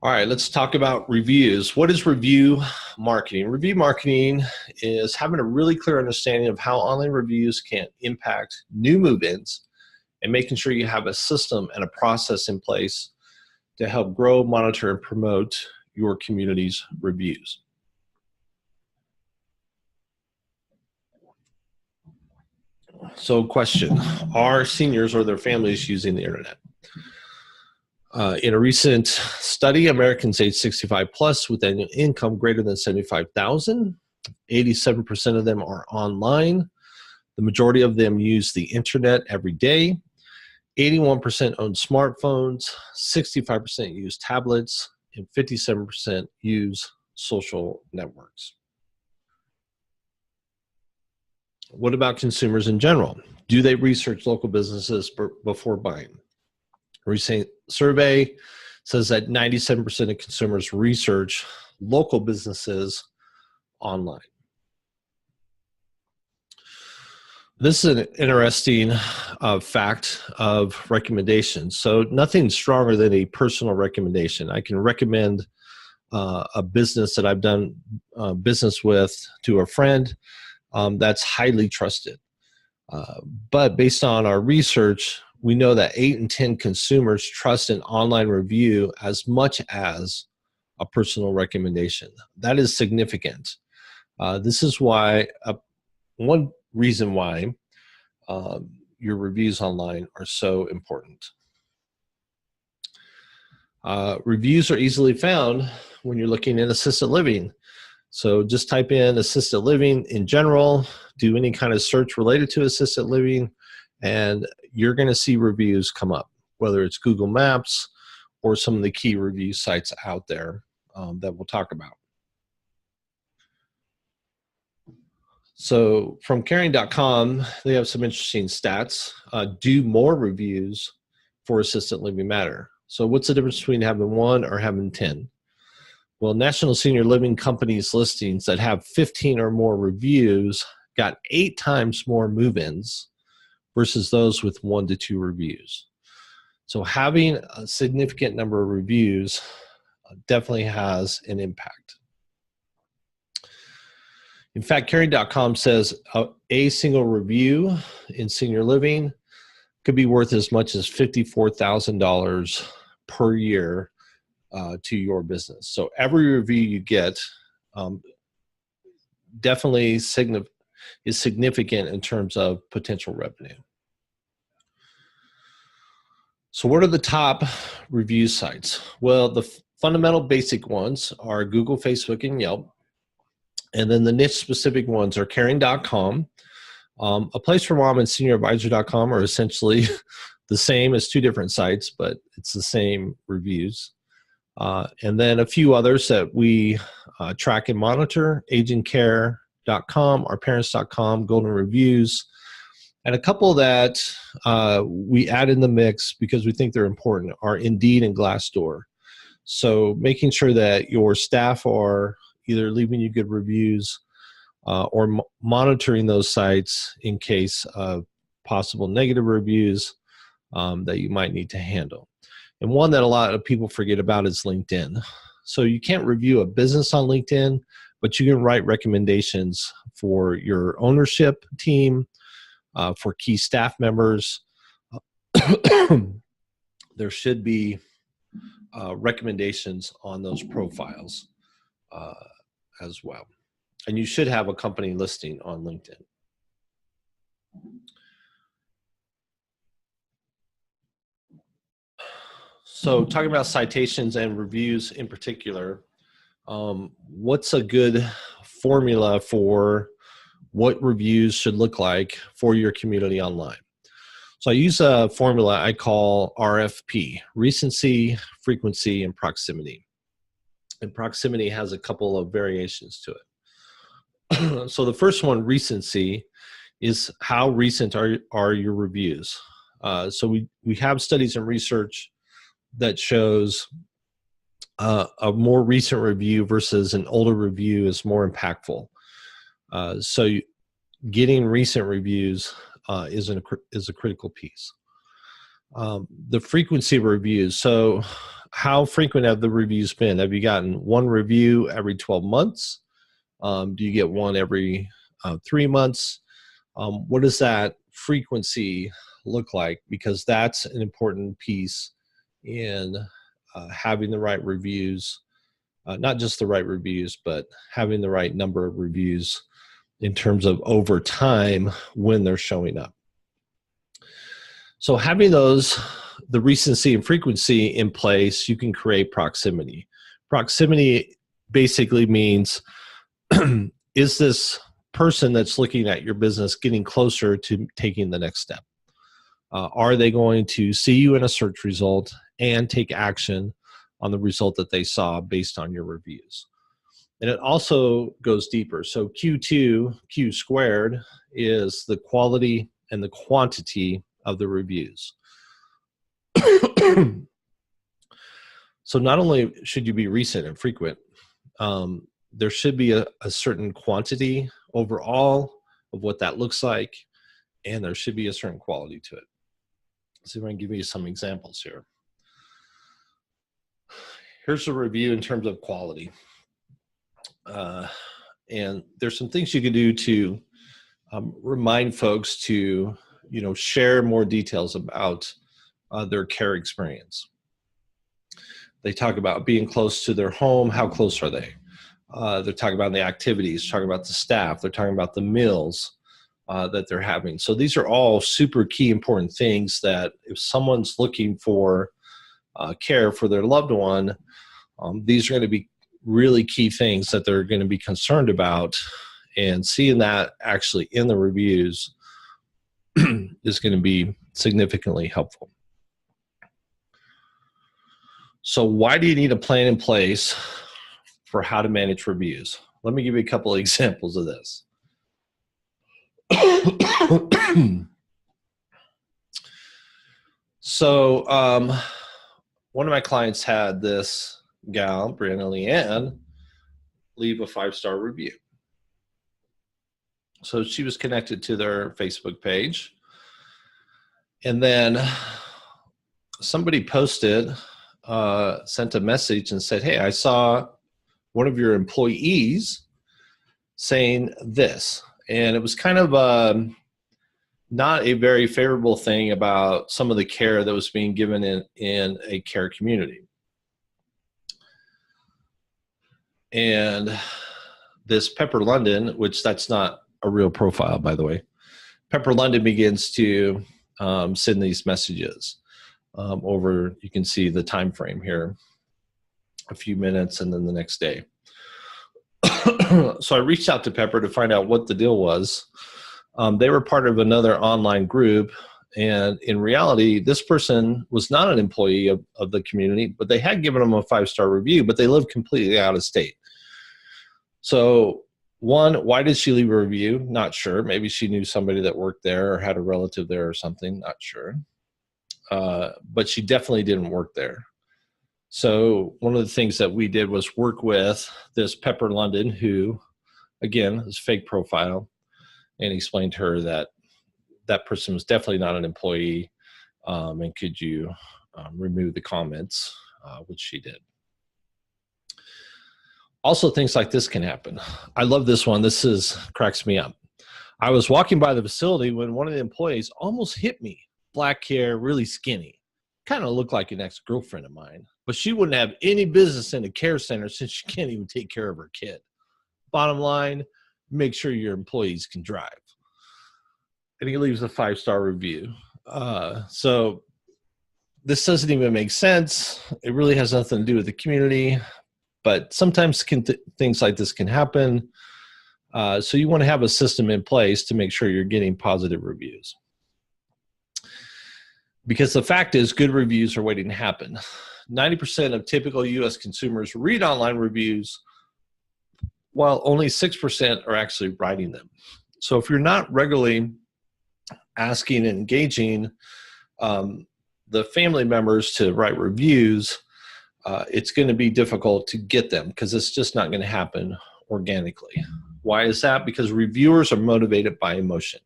All right, let's talk about reviews. What is review marketing? Review marketing is having a really clear understanding of how online reviews can impact new move-ins and making sure you have a system and a process in place to help grow, monitor, and promote your community's reviews. So question, are seniors or their families using the internet? In a recent study, Americans age 65 plus with annual income greater than 75,000, 87% of them are online. The majority of them use the internet every day. 81% own smartphones, 65% use tablets, and 57% use social networks. What about consumers in general? Do they research local businesses before buying? A recent survey says that 97% of consumers research local businesses online. This is an interesting fact of recommendations. So nothing stronger than a personal recommendation. I can recommend a business that I've done business with to a friend that's highly trusted. But based on our research, we know that 8 in 10 consumers trust an online review as much as a personal recommendation. That is significant. This is why, one reason why your reviews online are so important. Reviews are easily found when you're looking at assisted living. So just type in assisted living in general, do any kind of search related to assisted living, and you're going to see reviews come up, whether it's Google Maps or some of the key review sites out there that we'll talk about. So from Caring.com, they have some interesting stats. Do more reviews for assisted living matter? So what's the difference between having 1 or having 10? Well, National Senior Living Companies listings that have 15 or more reviews got 8 times more move-ins versus those with 1 to 2 reviews. So having a significant number of reviews definitely has an impact. In fact, Caring.com says a single review in senior living could be worth as much as $54,000 per year to your business. So every review you get definitely is significant in terms of potential revenue. So what are the top review sites? Well, the fundamental basic ones are Google, Facebook, and Yelp. And then the niche specific ones are Caring.com. A Place for Mom and SeniorAdvisor.com are essentially the same as 2 different sites, but it's the same reviews. And then a few others that we track and monitor, AgingCare.com, OurParents.com, Golden Reviews, and a couple that we add in the mix because we think they're important are Indeed and Glassdoor. So making sure that your staff are either leaving you good reviews or monitoring those sites in case of possible negative reviews that you might need to handle. And one that a lot of people forget about is LinkedIn. So you can't review a business on LinkedIn, but you can write recommendations for your ownership team, for key staff members. There should be recommendations on those profiles as well. And you should have a company listing on LinkedIn. So talking about citations and reviews in particular, what's a good formula for what reviews should look like for your community online? So I use a formula I call RFP, recency, frequency, and proximity. And proximity has a couple of variations to it. So the first one, recency, is how recent are your reviews? So we have studies and research that shows a more recent review versus an older review is more impactful. So getting recent reviews is a critical piece. The frequency of reviews. So how frequent have the reviews been? Have you gotten one review every 12 months? Do you get one every 3 months? What does that frequency look like? Because that's an important piece in having the right reviews, not just the right reviews, but having the right number of reviews in terms of over time when they're showing up. So having the recency and frequency in place, you can create proximity. Proximity basically means, is this person that's looking at your business getting closer to taking the next step? Are they going to see you in a search result and take action on the result that they saw based on your reviews? And it also goes deeper. So Q2, Q squared, is the quality and the quantity of the reviews. So not only should you be recent and frequent, there should be a certain quantity overall of what that looks like, and there should be a certain quality to it. So I'm going to give you some examples here. Here's a review in terms of quality. And there's some things you can do to remind folks to, share more details about their care experience. They talk about being close to their home. How close are they? They're talking about the activities, talking about the staff. They're talking about the meals that they're having. So these are all super key important things that if someone's looking for care for their loved one, these are going to be really key things that they're going to be concerned about, and seeing that actually in the reviews is going to be significantly helpful. So why do you need a plan in place for how to manage reviews? Let me give you a couple of examples of this. So one of my clients had this gal, Brianna Leanne, leave a 5-star review. So she was connected to their Facebook page. And then somebody posted, sent a message and said, hey, I saw one of your employees saying this. And it was kind of not a very favorable thing about some of the care that was being given in a care community. And this Pepper London, which that's not a real profile, by the way, Pepper London begins to send these messages over, you can see the time frame here, a few minutes and then the next day. So I reached out to Pepper to find out what the deal was. They were part of another online group, and in reality, this person was not an employee of the community, but they had given them a 5-star review, but they lived completely out of state. So one, why did she leave a review? Not sure. Maybe she knew somebody that worked there or had a relative there or something. Not sure. But she definitely didn't work there. So one of the things that we did was work with this Pepper London, who, again, is a fake profile, and explained to her that that person was definitely not an employee, and could you remove the comments, which she did. Also, things like this can happen. I love this one. This cracks me up. I was walking by the facility when one of the employees almost hit me. Black hair, really skinny. Kind of looked like an ex-girlfriend of mine. But she wouldn't have any business in a care center since she can't even take care of her kid. Bottom line, make sure your employees can drive. And he leaves a 5-star review. So this doesn't even make sense. It really has nothing to do with the community. But sometimes things like this can happen. So you want to have a system in place to make sure you're getting positive reviews. Because the fact is, good reviews are waiting to happen. 90% of typical US consumers read online reviews, while only 6% are actually writing them. So if you're not regularly asking and engaging the family members to write reviews, it's going to be difficult to get them because it's just not going to happen organically. Why is that? Because reviewers are motivated by emotion.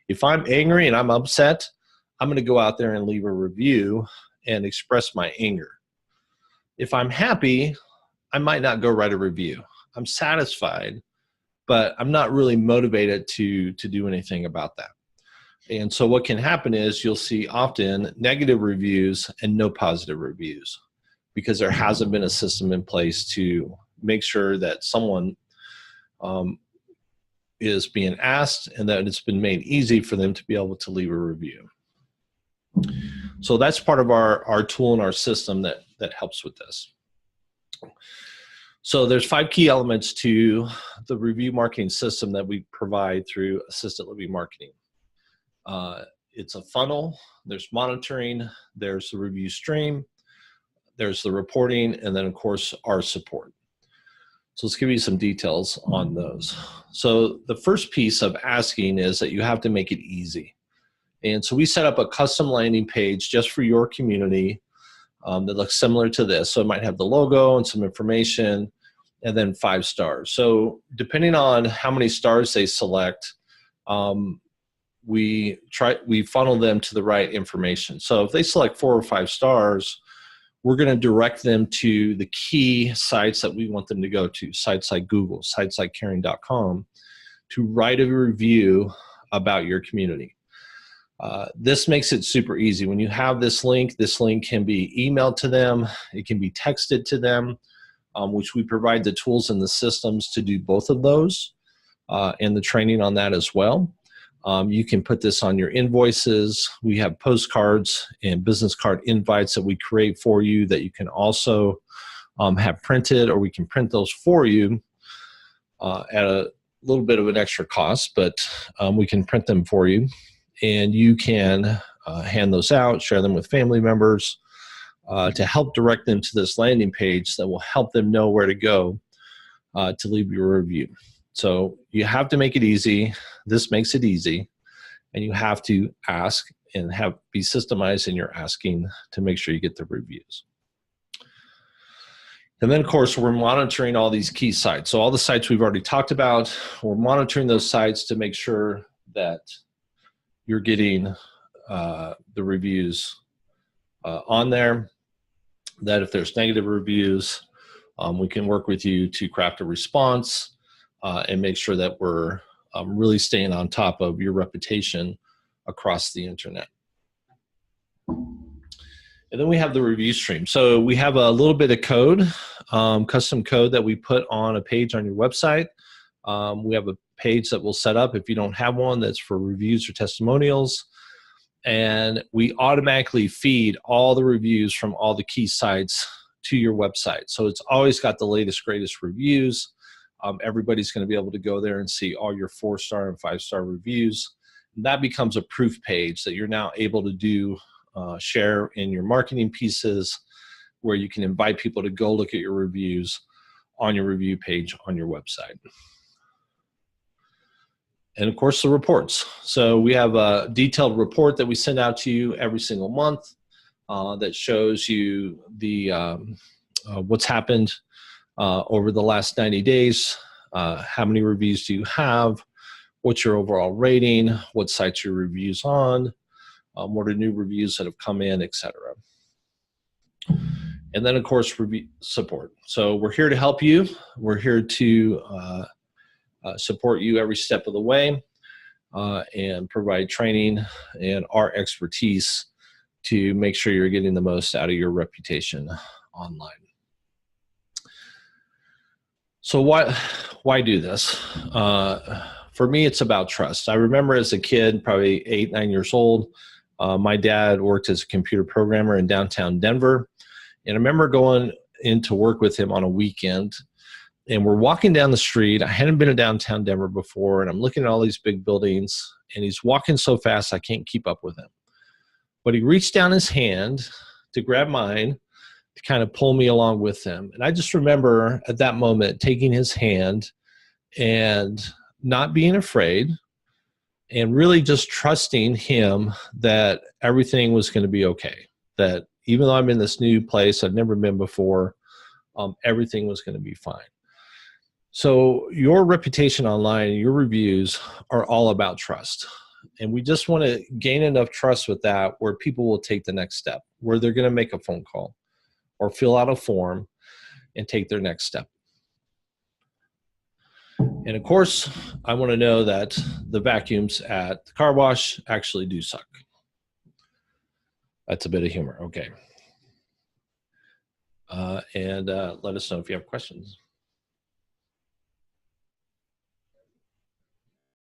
If I'm angry and I'm upset, I'm going to go out there and leave a review and express my anger. If I'm happy, I might not go write a review. I'm satisfied, but I'm not really motivated to do anything about that. And so what can happen is you'll see often negative reviews and no positive reviews, because there hasn't been a system in place to make sure that someone is being asked and that it's been made easy for them to be able to leave a review. So that's part of our tool and our system that helps with this. So there's 5 key elements to the review marketing system that we provide through Assisted Living Marketing. It's a funnel, there's monitoring, there's the review stream, there's the reporting, and then of course our support. So let's give you some details on those. So the first piece of asking is that you have to make it easy. And so we set up a custom landing page just for your community that looks similar to this. So it might have the logo and some information and then 5 stars. So depending on how many stars they select, we funnel them to the right information. So if they select 4 or 5 stars, we're going to direct them to the key sites that we want them to go to, sites like Google, sites like Caring.com, to write a review about your community. This makes it super easy. When you have this link can be emailed to them, it can be texted to them, which we provide the tools and the systems to do both of those, and the training on that as well. You can put this on your invoices. We have postcards and business card invites that we create for you that you can also have printed, or we can print those for you at a little bit of an extra cost, but we can print them for you. And you can hand those out, share them with family members to help direct them to this landing page that will help them know where to go to leave your review. So you have to make it easy. This makes it easy. And you have to ask and be systemized in your asking to make sure you get the reviews. And then, of course, we're monitoring all these key sites. So all the sites we've already talked about, we're monitoring those sites to make sure that you're getting the reviews on there, that if there's negative reviews, we can work with you to craft a response and make sure that we're really staying on top of your reputation across the internet. And then we have the review stream. So we have a little bit of code, custom code that we put on a page on your website. We have a page that we'll set up if you don't have one that's for reviews or testimonials. And we automatically feed all the reviews from all the key sites to your website. So it's always got the latest, greatest reviews. Everybody's going to be able to go there and see all your 4-star and 5-star reviews. And that becomes a proof page that you're now able to do share in your marketing pieces, where you can invite people to go look at your reviews on your review page on your website. And of course, the reports. So we have a detailed report that we send out to you every single month that shows you the what's happened over the last 90 days. How many reviews do you have? What's your overall rating? What sites your reviews on? What are new reviews that have come in, etc. And then, of course, review support. So we're here to help you. We're here to support you every step of the way and provide training and our expertise to make sure you're getting the most out of your reputation online. So why do this? For me, it's about trust. I remember as a kid, probably 8, 9 years old, my dad worked as a computer programmer in downtown Denver. And I remember going in to work with him on a weekend, and we're walking down the street. I hadn't been to downtown Denver before, and I'm looking at all these big buildings, and he's walking so fast I can't keep up with him. But he reached down his hand to grab mine to kind of pull me along with him. And I just remember at that moment taking his hand and not being afraid and really just trusting him that everything was going to be okay. That even though I'm in this new place I've never been before, everything was going to be fine. So your reputation online, your reviews are all about trust. And we just want to gain enough trust with that where people will take the next step, where they're going to make a phone call or fill out a form and take their next step. And of course, I want to know that the vacuums at the car wash actually do suck. That's a bit of humor. Okay. And let us know if you have questions.